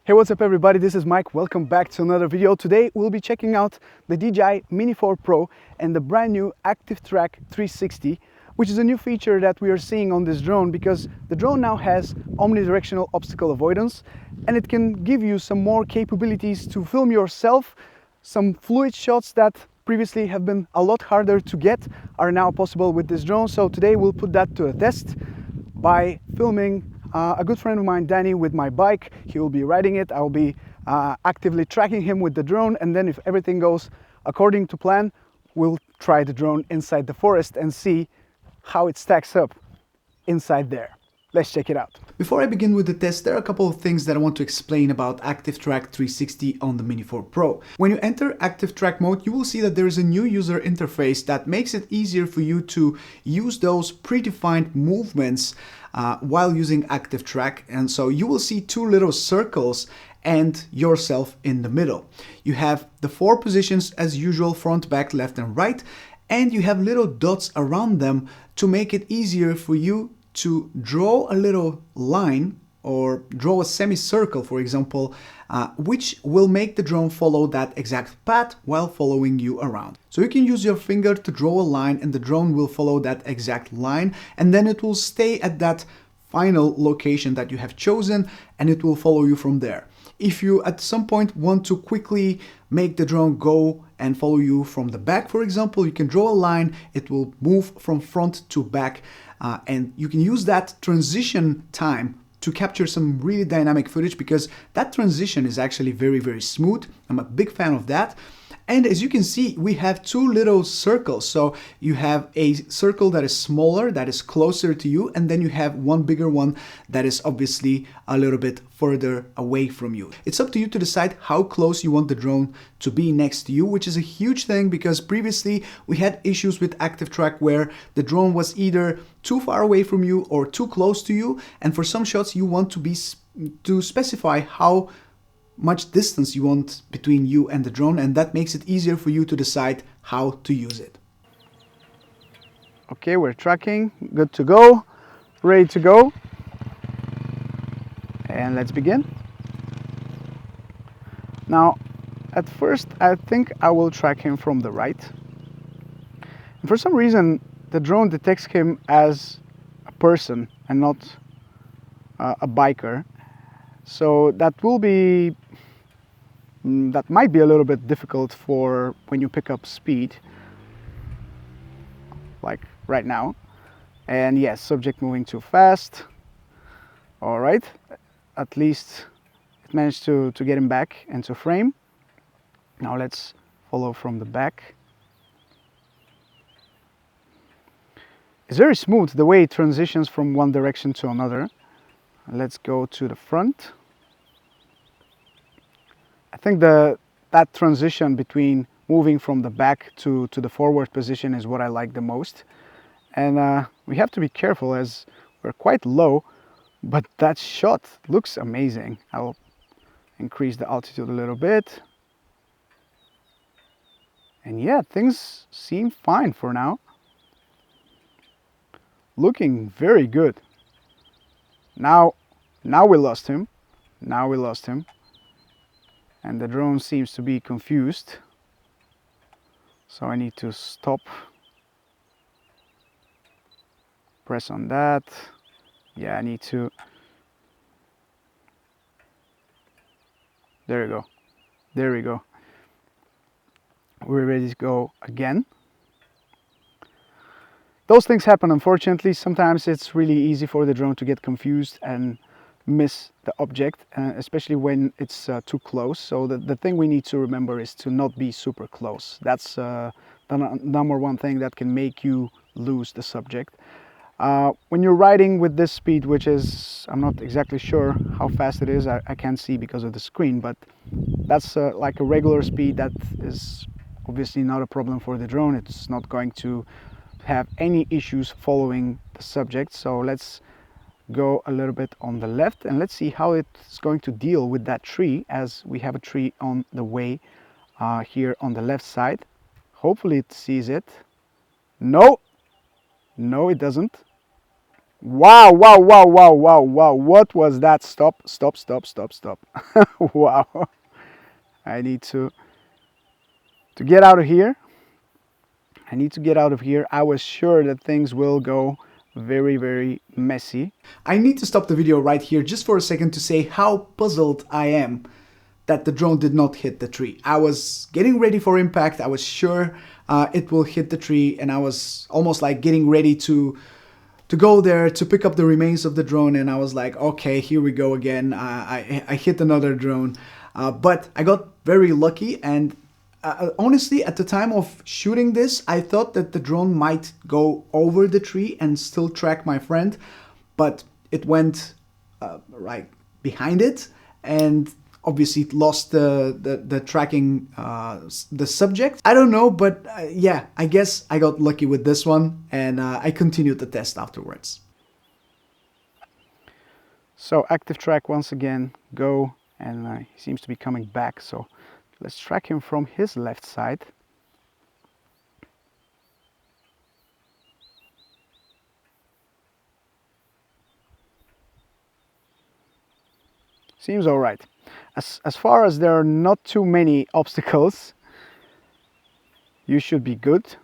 Hey, what's up everybody, this is Mike. Welcome back to another video. Today we'll be checking out the DJI Mini 4 Pro and the brand new ActiveTrack 360, which is a new feature that we are seeing on this drone because the drone now has omnidirectional obstacle avoidance and it can give you some more capabilities to film yourself. Some fluid shots that previously have been a lot harder to get are now possible with this drone. So today we'll put that to a test by filming a good friend of mine, Danny, with my bike. He will be riding it. I'll be actively tracking him with the drone, and then if everything goes according to plan, we'll try the drone inside the forest and see how it stacks up inside there. Let's check it out. Before I begin with the test, there are a couple of things that I want to explain about ActiveTrack 360 on the Mini 4 Pro. When you enter ActiveTrack mode, you will see that there is a new user interface that makes it easier for you to use those predefined movements while using ActiveTrack. And so you will see two little circles and yourself in the middle. You have the four positions as usual: front, back, left, and right. And you have little dots around them to make it easier for you to draw a little line or draw a semicircle, for example, which will make the drone follow that exact path while following you around. So you can use your finger to draw a line and the drone will follow that exact line, and then it will stay at that final location that you have chosen and it will follow you from there. If you at some point want to quickly make the drone go and follow you from the back, for example, you can draw a line, it will move from front to back, and you can use that transition time to capture some really dynamic footage because that transition is actually very, very smooth. I'm a big fan of that. And as you can see, we have two little circles. So you have a circle that is smaller, that is closer to you, and then you have one bigger one that is obviously a little bit further away from you. It's up to you to decide how close you want the drone to be next to you, which is a huge thing because previously we had issues with ActiveTrack where the drone was either too far away from you or too close to you. And for some shots, you want to specify how much distance you want between you and the drone, and that makes it easier for you to decide how to use it. Okay, we're tracking, good to go, ready to go, and let's begin. Now, at first I think I will track him from the right, and for some reason the drone detects him as a person and not a biker. So that might be a little bit difficult for when you pick up speed, like right now. And yes, subject moving too fast. All right, at least it managed to get him back into frame. Now let's follow from the back. It's very smooth the way it transitions from one direction to another. Let's go to the front. I think that transition between moving from the back to the forward position is what I like the most. And we have to be careful as we're quite low, but that shot looks amazing. I'll increase the altitude a little bit. And yeah, things seem fine for now. Looking very good. Now we lost him. Now we lost him. And the drone seems to be confused. So I need to stop. Press on that. Yeah, I need to. There we go. There we go. We're ready to go again. Those things happen, unfortunately. Sometimes it's really easy for the drone to get confused and miss the object, especially when it's too close. So the thing we need to remember is to not be super close. That's the number one thing that can make you lose the subject. When you're riding with this speed, which is, I'm not exactly sure how fast it is, I can't see because of the screen, but that's like a regular speed. That is obviously not a problem for the drone. It's not going to have any issues following the subject. So let's go a little bit on the left and let's see how it's going to deal with that tree, as we have a tree on the way here on the left side. Hopefully it sees it. No, it doesn't. Wow, wow, wow, wow, wow, wow. What was that? Stop, stop, stop, stop, stop. Wow. I need to get out of here. I need to get out of here. I was sure that things will go very, very messy. I need to stop the video right here just for a second to say how puzzled I am that the drone did not hit the tree. I was getting ready for impact. I was sure it will hit the tree, and I was almost like getting ready to go there to pick up the remains of the drone, and I was like, okay, here we go again. I hit another drone, but I got very lucky. And honestly, at the time of shooting this, I thought that the drone might go over the tree and still track my friend, but it went right behind it, and obviously it lost the tracking the subject. I don't know, but yeah, I guess I got lucky with this one, and I continued the test afterwards. So ActiveTrack once again, go, and he seems to be coming back, so let's track him from his left side. Seems all right. As far as there are not too many obstacles, you should be good.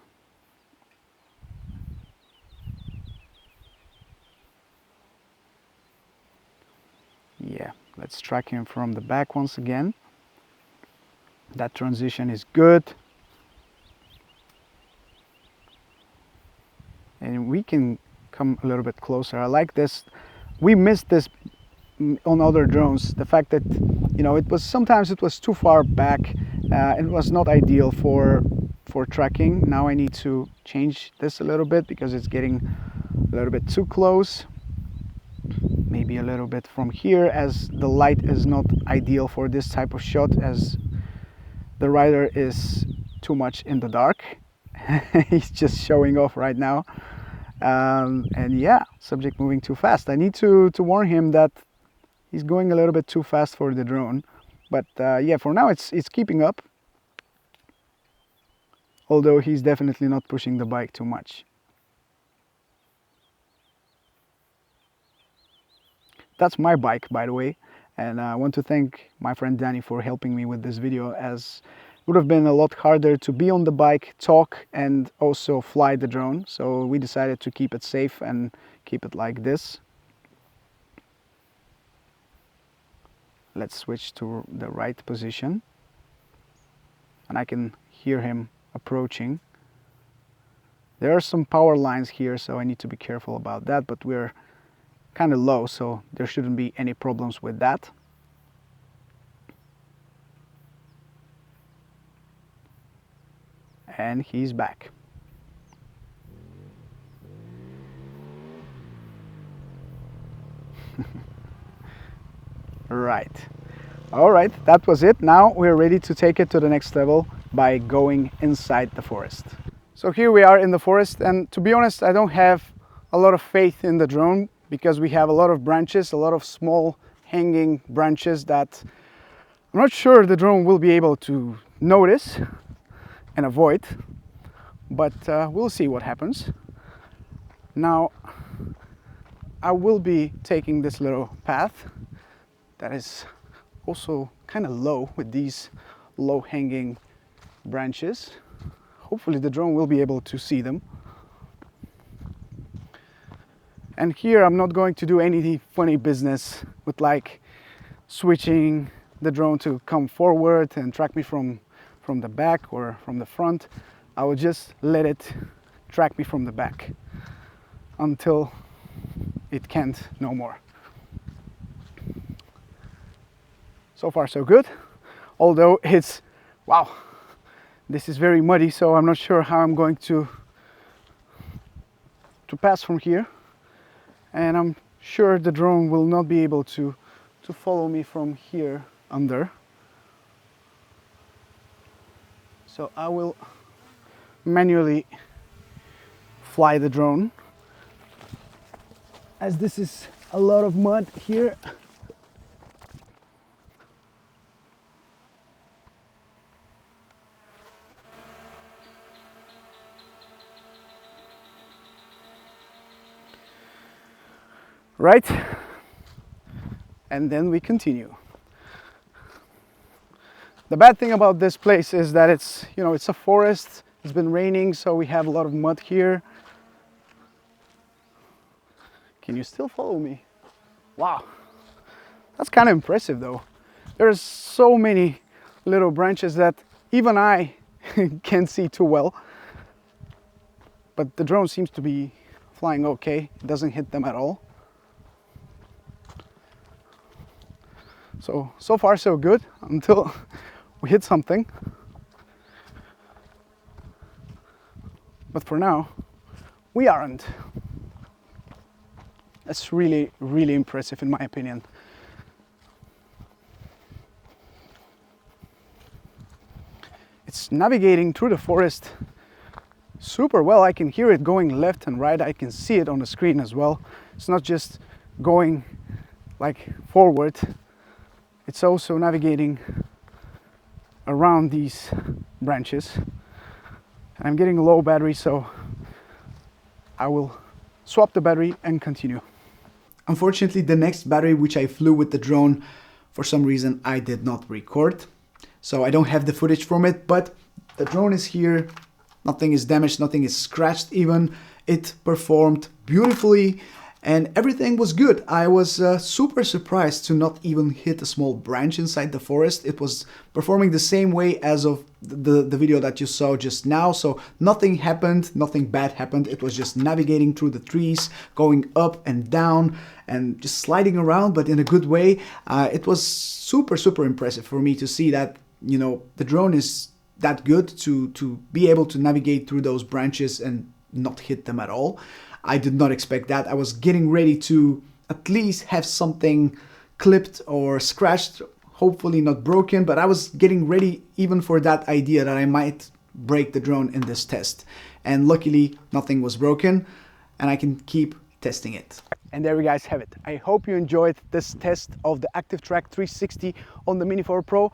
Yeah, let's track him from the back once again. That transition is good. And we can come a little bit closer. I like this. We missed this on other drones. The fact that, you know, it was sometimes it was too far back. It was not ideal for tracking. Now I need to change this a little bit because it's getting a little bit too close. Maybe a little bit from here, as the light is not ideal for this type of shot, as the rider is too much in the dark. He's just showing off right now. And yeah, subject moving too fast. I need to warn him that he's going a little bit too fast for the drone. But yeah, for now it's keeping up. Although he's definitely not pushing the bike too much. That's my bike, by the way. And I want to thank my friend Danny for helping me with this video, as it would have been a lot harder to be on the bike, talk, and also fly the drone. So we decided to keep it safe and keep it like this. Let's switch to the right position. And I can hear him approaching. There are some power lines here, so I need to be careful about that, but we're kind of low, so there shouldn't be any problems with that. And he's back. Right. All right, that was it. Now we're ready to take it to the next level by going inside the forest. So here we are in the forest, and to be honest, I don't have a lot of faith in the drone because we have a lot of branches, a lot of small hanging branches that I'm not sure the drone will be able to notice and avoid, but we'll see what happens. Now I will be taking this little path that is also kind of low with these low hanging branches. Hopefully the drone will be able to see them. And here I'm not going to do any funny business with like switching the drone to come forward and track me from the back or from the front. I will just let it track me from the back until it can't no more. So far so good, although it's, wow, this is very muddy, so I'm not sure how I'm going to pass from here. And I'm sure the drone will not be able to follow me from here under. So I will manually fly the drone, as this is a lot of mud here. right? And then we continue. The bad thing about this place is that it's, you know, it's a forest. It's been raining, so we have a lot of mud here. Can you still follow me? Wow, that's kind of impressive though. There's so many little branches that even I can't see too well. But the drone seems to be flying okay. It doesn't hit them at all. So far so good until we hit something. But for now, we aren't. That's really, really impressive in my opinion. It's navigating through the forest super well. I can hear it going left and right. I can see it on the screen as well. It's not just going like forward. It's also navigating around these branches. And I'm getting a low battery, so I will swap the battery and continue. Unfortunately, the next battery which I flew with the drone, for some reason I did not record. So I don't have the footage from it, but the drone is here. Nothing is damaged, nothing is scratched even. It performed beautifully and everything was good. I was super surprised to not even hit a small branch inside the forest. It was performing the same way as of the video that you saw just now. So nothing happened, nothing bad happened. It was just navigating through the trees, going up and down and just sliding around, but in a good way. It was super, super impressive for me to see that, you know, the drone is that good to be able to navigate through those branches and not hit them at all. I did not expect that. I was getting ready to at least have something clipped or scratched, hopefully not broken, but I was getting ready even for that idea that I might break the drone in this test. And luckily nothing was broken and I can keep testing it. And there you guys have it. I hope you enjoyed this test of the ActiveTrack 360 on the Mini 4 Pro.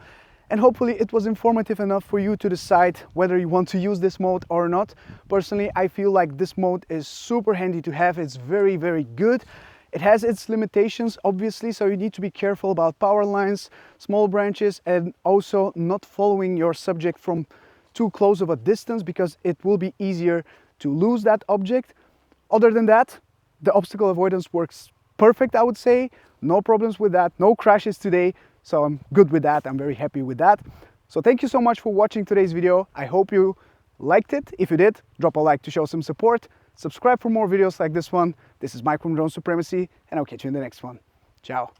And hopefully it was informative enough for you to decide whether you want to use this mode or not. Personally, I feel like this mode is super handy to have. It's very, very good. It has its limitations, obviously, so you need to be careful about power lines, small branches, and also not following your subject from too close of a distance because it will be easier to lose that object. Other than that, the obstacle avoidance works perfect, I would say. No problems with that, no crashes today. So I'm good with that. I'm very happy with that. So thank you so much for watching today's video. I hope you liked it. If you did, drop a like to show some support. Subscribe for more videos like this one. This is Mike from Drone Supremacy, and I'll catch you in the next one. Ciao.